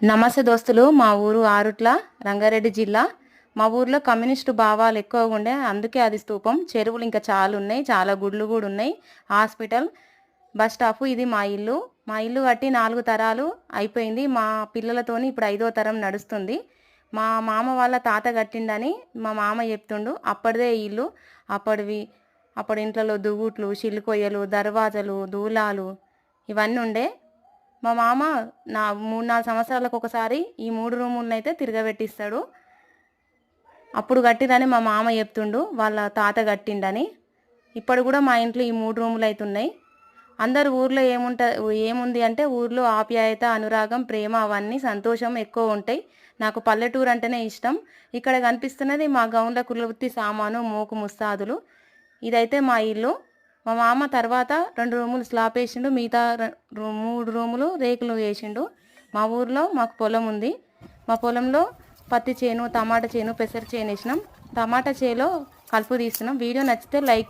నమస్తే దోస్తులు, మా ఊరు ఆరుట్ల, రంగారెడ్డి జిల్లా. మా ఊర్లో కమ్యూనిస్టు భావాలు ఎక్కువగా ఉండే, అందుకే అది స్తూపం. చెరువులు ఇంకా చాలా ఉన్నాయి, చాలా గుడులు కూడా ఉన్నాయి, హాస్పిటల్, బస్ స్టాప్. ఇది మా ఇల్లు. మా ఇల్లు కట్టి 4 తరాలు అయిపోయింది. మా పిల్లలతోని ఇప్పుడు 5వ తరం నడుస్తుంది. మా మామ వాళ్ళ తాత కట్టిండని మా మామ చెప్తుండు. అప్పటిదే ఈ ఇల్లు. అప్పటివి అప్పటి ఇంట్లో దువ్వుట్లు, చిల్లుకొయ్యలు, దర్వాజలు, దూలాలు ఇవన్నీ ఉండే. మా మామ 3-4 సంవత్సరాలకు ఒకసారి ఈ 3 రూములను అయితే తిరగబెట్టిస్తాడు. అప్పుడు కట్టిరని మా మామ చెప్తుండు, వాళ్ళ తాత కట్టిండని. ఇప్పుడు కూడా మా ఇంట్లో ఈ 3 రూములు అయితే ఉన్నాయి. అందరు ఊర్లో ఏముంది అంటే ఊర్లో ఆప్యాయత, అనురాగం, ప్రేమ, అవన్నీ సంతోషం ఎక్కువ ఉంటాయి. నాకు పల్లెటూరు అంటేనే ఇష్టం. ఇక్కడ కనిపిస్తున్నది మా గౌండ్ల కులవృత్తి సామాను, మోకు ముస్తాదులు. ఇదైతే మా ఇల్లు. మా మామ తర్వాత 2 రూములు స్లాబ్ వేసిండు, మిగతా 3 రూములు రేకులు వేసిండు. మా ఊర్లో మాకు పొలం ఉంది. మా పొలంలో పత్తి చేను, టమాటా చేను, పెసర చేను వేసినాం. టమాటా చేలో కలుపు తీస్తున్నాం. వీడియో నచ్చితే లైక్